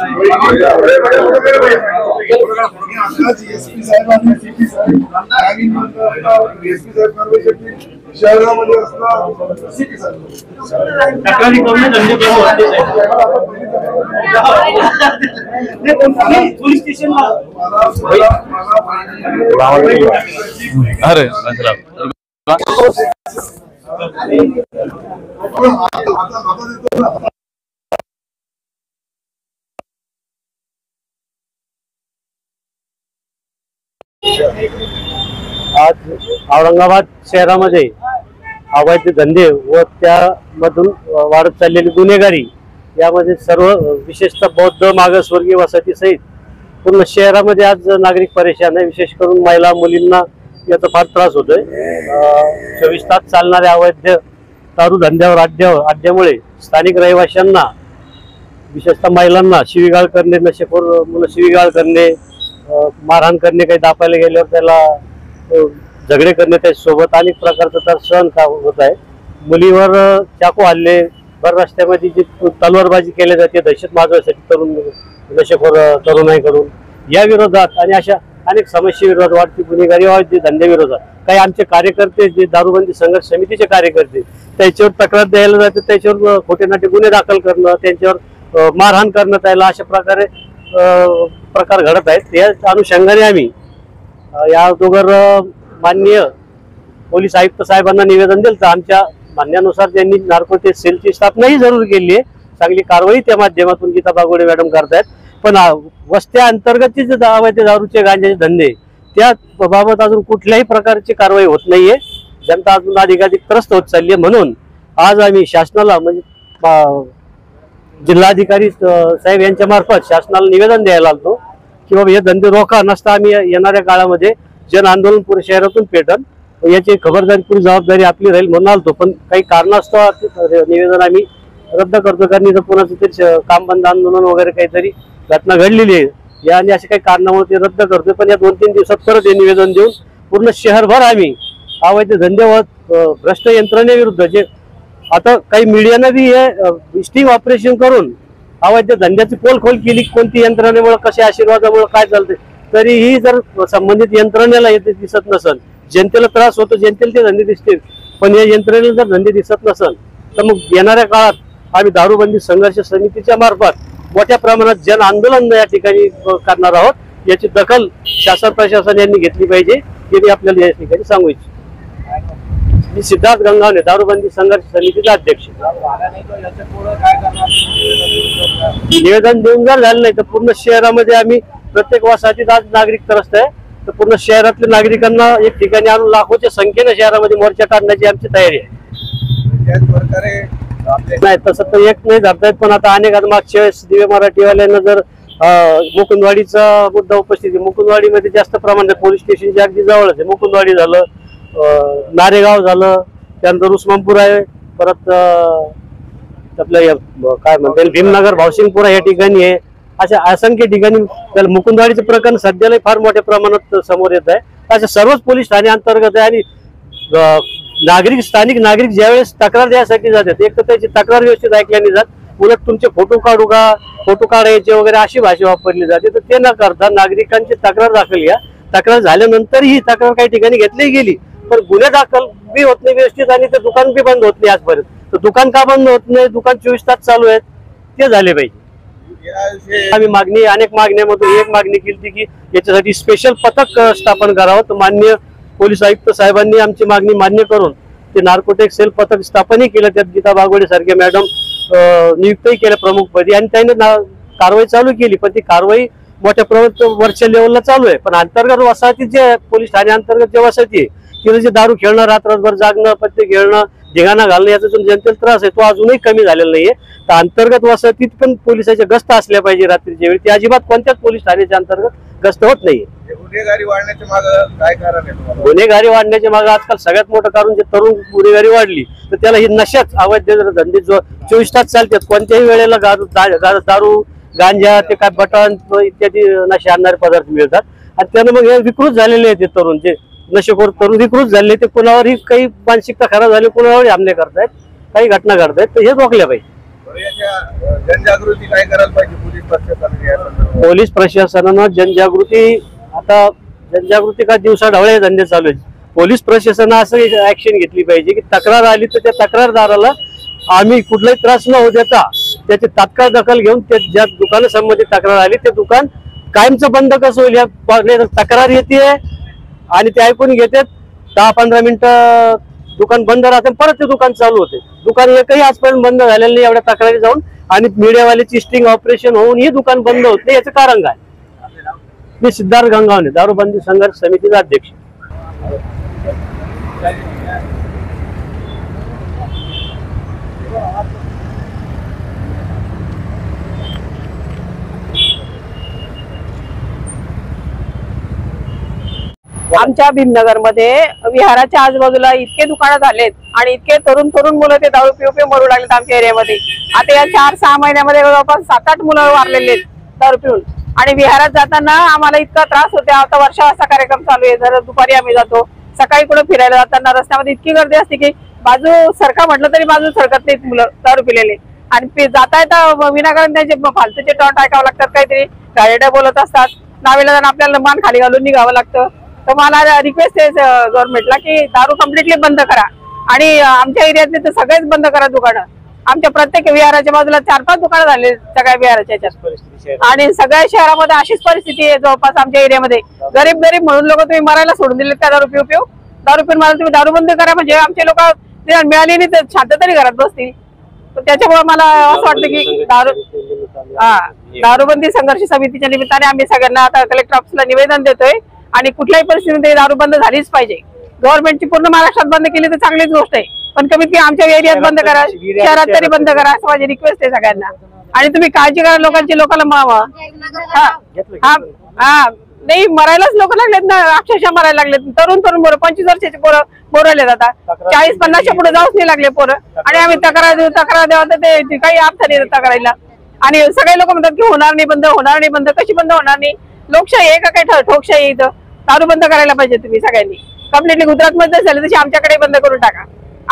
अरे आज औरंगाबाद शहरामध्ये अवैध धंदे व त्यामधून वाढत चाललेली गुन्हेगारी यामध्ये सर्व विशेषतः बौद्ध मागासवर्गीय वसाहती सहित पूर्ण शहरामध्ये आज नागरिक परेशान आहे। विशेष करून महिला मुलींना याचा फार त्रास होतोय। 24 तास चालणाऱ्या अवैध दारू धंद्यावर अड्ड्यामुळे स्थानिक रहिवाशांना विशेषतः महिलांना शिवीगाळ करणे, नशेखोर मुलं शिवीगाळ करणे, मारहाण करणे, काही दापायला गेल्यावर त्याला झगडे करणे, त्याच्यासोबत अनेक प्रकारचं तर सहन होत आहे। मुलीवर चाकू हल्ले, भर रस्त्यामध्ये जी तलवारबाजी केली जाते दहशत माजवण्यासाठी तरुण नशेखोर तरुणाईकडून, या विरोधात आणि अशा अनेक समस्येविरोधात वाढती गुन्हेगारी अवैध धंद्याविरोधात काही आमचे कार्यकर्ते जे दारूबंदी संघर्ष समितीचे कार्यकर्ते त्याच्यावर तक्रार द्यायला जाते, त्याच्यावर खोटे नाटे गुन्हे दाखल करणं, त्यांच्यावर मारहाण करणं, त्याला अशा प्रकारे प्रकार घडत आहेत। या अनुषंगाने आम्ही या अगोदर माननीय पोलीस आयुक्त साहेबांना निवेदन दिलं तर आमच्या म्हणण्यानुसार त्यांनी नार्कोटिक्स सेलची स्थापनाही जरूर केली आहे। चांगली कारवाई त्या माध्यमातून गीता बागोडे मॅडम करतायत, पण वस्त्या अंतर्गतचे जे अवैध दारूचे गांजाचे धंदे त्या बाबत अजून कुठल्याही प्रकारची कारवाई होत नाहीये। जनता अजून अधिकाधिक त्रस्त होत चालली आहे। म्हणून आज आम्ही शासनाला म्हणजे जिल्हाधिकारी साहेब यांच्या मार्फत शासनाला निवेदन द्यायला आलो की बाबा हे धंदे रोखा, नसता आम्ही येणाऱ्या काळामध्ये जन आंदोलन पुरे शहरातून पेटन, याची खबरदारी पुरी जबाबदारी आपली राहील म्हणून आलतो। पण काही कारणास्तव निवेदन आम्ही रद्द करतो, कारण इथं कोणाचं तरी काम बंद आंदोलन वगैरे काहीतरी घटना घडलेली आहे या आणि अशा काही कारणामुळे ते रद्द करतोय। पण या 2-3 दिवसात परत हे निवेदन देऊन पूर्ण शहरभर आम्ही अवैध धंदे व भ्रष्ट यंत्रणेविरुद्ध जे आता काही मीडियानं बी हे स्टिंग ऑपरेशन करून अवैध धंद्याची पोलखोल केली, कोणती यंत्रणेमुळे कशा आशीर्वादामुळे काय चालते, तरीही जर संबंधित यंत्रणेला येते दिसत नसेल, जनतेला त्रास होतो, जनतेला ते धंदे दिसतील, पण या यंत्रणेला जर धंदे दिसत नसेल तर मग येणाऱ्या काळात आम्ही दारूबंदी संघर्ष समितीच्या मार्फत मोठ्या प्रमाणात जन आंदोलन या ठिकाणी करणार आहोत। याची दखल शासन प्रशासन यांनी घेतली पाहिजे हे मी आपल्याला या ठिकाणी सांगू इच्छितो। मी सिद्धार्थ गंगावणे, दारूबंदी संघर्ष समितीचा अध्यक्ष। निवेदन देऊन जर झालं नाही तर पूर्ण शहरामध्ये आम्ही प्रत्येक वसाहतीत आज नागरिक त्रस्त आहे, तर पूर्ण शहरातल्या नागरिकांना एक ठिकाणी आणून लाखोच्या संख्येने शहरामध्ये मोर्चा काढण्याची आमची तयारी आहे। नाही तसं तर एक नाही धरतायत, पण आता अनेक मागच्या वेळेस दिव्य मराठीवाल्यांना जर मुकुंदवाडीचा मुद्दा उपस्थित, मुकुंदवाडीमध्ये जास्त प्रमाणात पोलीस स्टेशनच्या अगदी जवळच आहे। मुकुंदवाडी झालं, नारेगाव झालं, त्यानंतर उस्मानपूर आहे, परत आपलं काय म्हणता येईल भीमनगर भावसिंगपुरा या ठिकाणी आहे। अशा असंख्य ठिकाणी त्याला मुकुंदवाडीचं प्रकरण सध्याला फार मोठ्या प्रमाणात समोर येत आहे। अशा सर्वच पोलीस ठाणे अंतर्गत आहे आणि स्थानिक नागरिक ज्यावेळेस तक्रार द्यायसाठी जातात, एक तर त्याची तक्रार व्यवस्थित ऐकल्या नाही जात, उलट तुमचे फोटो काढू का, फोटो काढायचे वगैरे अशी भाषा वापरली जाते। तर ते न करता नागरिकांची तक्रार दाखल घ्या, तक्रार झाल्यानंतर ही तक्रार काही ठिकाणी घेतली गेली पण गुन्हे दाखल बी होत नाही व्यवस्थित आणि ते दुकान बी बंद होत नाही आजपर्यंत। तर दुकान का बंद होत नाही, दुकान 24 तास चालू आहेत, ते झाले पाहिजे। आम्ही अनेक मागण्यामधून एक मागणी केली की याच्यासाठी स्पेशल पथक स्थापन करावं, तर माननीय पोलीस आयुक्त साहेबांनी आमची मागणी मान्य करून ते नार्कोटिक्स सेल पथक स्थापनही केलं। त्यात गीता बागोडे सारखे मॅडम नियुक्तही केल्या प्रमुखपदी आणि त्यांनी कारवाई चालू केली, पण ती कारवाई मोठ्या प्रमाणात वरच्या लेवलला चालू आहे। पण अंतर्गत वसाहती जे पोलीस ठाणे अंतर्गत जे वसाहती आहे तिथे जे दारू खेळणं, रात्रभर जागणं, पत्ते खेळणं, धिंगाणा घालणं याचा जो जनतेला त्रास आहे तो अजूनही कमी झालेला नाहीये। तर अंतर्गत वसाहतीत पण पोलिसांच्या गस्त असल्या पाहिजे रात्रीच्या वेळी, ती अजिबात कोणत्याच पोलीस ठाण्याच्या अंतर्गत गस्त होत नाहीये। गुन्हेगारी वाढण्याच्या मागे काय कारण आहे? गुन्हेगारी वाढण्याच्या मागे आजकाल सगळ्यात मोठं कारण जे तरुण गुन्हेगारी वाढली तर त्याला ही नशाच अवैध धंदे 24 तास चालतात, कोणत्याही वेळेला दारू गांजा ते काय बटन इत्यादी नशे आणणारे पदार्थ मिळतात आणि त्यानं मग हे विकृत झालेले आहेत। तरुण जे नशेखोर तरुण विकृत झाले ते कोणावरही काही मानसिकता खराब झाली, कोणावरही हमले करतायत, काही घटना घडतायत, तर हे रोखल्या पाहिजे। जनजागृती काय करायला पाहिजे पोलीस प्रशासनाने या संदर्भात? पोलीस प्रशासनानं जनजागृती, आता जनजागृती का दिवसा ढवळे धंदे चालू आहेत. पोलीस प्रशासनानं असं ऍक्शन घेतली पाहिजे की तक्रार आली तर त्या तक्रारदाराला आम्ही कुठलाही त्रास न होऊ देता त्याची तात्काळ दखल घेऊन ज्या दुकानासंबंधी तक्रार आली ते दुकान कायमचं बंद कसं होईल या तक्रार येते आणि ते ऐकून घेतात. 10-15 मिनिटं दुकान बंद राहते, परत ते दुकान चालू होते. दुकान एकही आजपर्यंत बंद झालेलं नाही एवढ्या तक्रारी जाऊन, आणि मीडियावाले स्टिंग ऑपरेशन होऊन हे दुकान बंद होत नाही. याचं कारण काय? मी सिद्धार्थ गंगावणे, दारूबंदी संघर्ष समितीचा अध्यक्ष. आमच्या भीमनगर मध्ये विहाराच्या आजूबाजूला इतके दुकानं झालेत आणि इतके तरुण मुलं ते दारू पिऊ मरू लागलेत आमच्या एरियामध्ये. आता या 4-6 महिन्यामध्ये जवळपास 7-8 मुलं वारलेले आहेत दारू पिऊन. आणि विहारात जाताना आम्हाला इतका त्रास होते. आता वर्षावाचा कार्यक्रम चालू आहे, जर दुपारी आम्ही जातो, सकाळी कुठे फिरायला जाताना रस्त्यामध्ये इतकी गर्दी असते की बाजू सरका म्हटलं तरी बाजू सरकत नाहीत मुलं दारू पिलेले. आणि जाता येता विनाकारण त्यांचे फालतूचे टॉन्ट ऐकावं लागतात, काहीतरी गाड्या बोलत असतात. नावेला जाऊन आपल्याला मान खाली घालून निघावं लागतं. तर मला रिक्वेस्ट आहे गव्हर्नमेंटला की दारू कम्प्लिटली बंद करा आणि आमच्या एरियातले तर सगळेच बंद करा दुकानं. आमच्या प्रत्येक विहाराच्या बाजूला 4-5 दुकानं झाले सगळ्या विहाराच्या याच्यात. आणि सगळ्या शहरामध्ये अशीच परिस्थिती आहे जवळपास आमच्या एरियामध्ये. गरीब म्हणून लोक तुम्ही मरायला सोडून दिलेत का दारू पिऊ पिऊन मला तुम्ही दारू बंद करा म्हणजे आमचे लोक मिळाली नाही तर शांत तरी घरात बसतील. त्याच्यामुळे मला असं वाटतं की दारूबंदी संघर्ष समितीच्या निमित्ताने आम्ही सगळ्यांना आता कलेक्टर ऑफिसला निवेदन देतोय आणि कुठल्याही परिस्थितीमध्ये दारू बंद झालीच पाहिजे. गव्हर्नमेंटची पूर्ण महाराष्ट्रात बंद केली तर चांगलीच गोष्ट आहे, पण कमीत कमी आमच्या एरियात बंद करा, शहरात तरी बंद करा असं माझी रिक्वेस्ट आहे सगळ्यांना. आणि तुम्ही काळजी करा लोकांना. नाही मरायलाच लोक लागलेत ना, अक्षरशः मरायला लागलेत. तरुण पोरं 25 वर्षाचे पोरं बोरवलेत आता 40-50च्या पुढे जाऊच नाही लागले पोरं. आणि आम्ही तक्रार द्यावं तर ते काही अर्थ नाही तक्रारीला. आणि सगळे लोक म्हणतात की होणार नाही बंद. कशी बंद होणार नाही? लोकशाही आहे का काही ठोकशाही? इथं दारू बंद करायला पाहिजे तुम्ही सगळ्यांनी. कम्प्लिटली गुजरात मध्ये झालं तशी आमच्याकडे बंद करून टाका.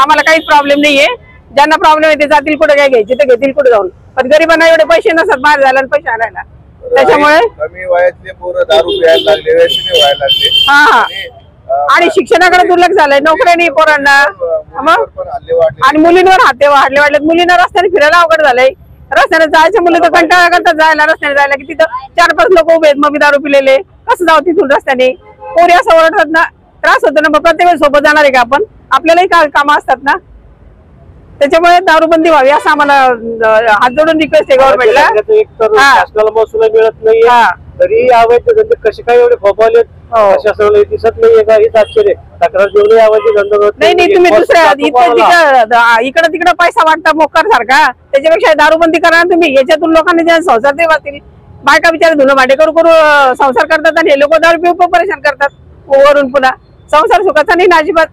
आम्हाला काहीच प्रॉब्लेम नाहीये. ज्यांना प्रॉब्लेम आहे ते जातील कुठे, काय घ्यायचे ते घेतील कुठे जाऊन. पण गरिबांना एवढे पैसे नसतात बाहेर जायला पैसे आणायला. त्याच्यामुळे कमी वयातले पोरं दारू प्यायला लागले, व्यसनी व्हायला लागले. हा आणि शिक्षणाकडे दुर्लक्ष झालंय, नोकऱ्या नाही पोरांना. आणि मुलींवर वाढले. मुलींना रस्त्याने फिरायला अवघड झालंय. रस्त्याने जायचं मुलं तर कंटाळा करतात जायला, रस्त्याने जायला की तिथं 4-5 लोक उभे आहेत, मग मी दारू पिलेले कसं जाऊ तिथून रस्त्याने. पोरी असं ओरडतात ना, त्रास होतो ना. मग प्रत्येक वेळेस सोबत जाणार आहे का आपण? आपल्यालाही कामं असतात ना. त्याच्यामुळे दारूबंदी व्हावी असं आम्हाला हात जोडून रिक्वेस्ट आहे गव्हर्नमेंटला. शासनाला महसूल मिळत नाही तरी अवैध धंदे कसे काय एवढे फोफावले शासनाला दिसत नाहीये का? हेच आश्चर्य. तक्रार देऊन अवैध धंदा नाही तुम्ही दुसऱ्या इकडं तिकडं पैसा वाटता मोकर सारखा, त्याच्यापेक्षा दारूबंदी करा ना तुम्ही. याच्यातून लोकांनी जे संसार ते वाचतील. बायका बिचारे धुणं भांडे करू संसार करतात आणि हे लोक दारू पिऊ परेशान करतात वरून. पुन्हा संसार सुखाचा नाही ना अजिबात.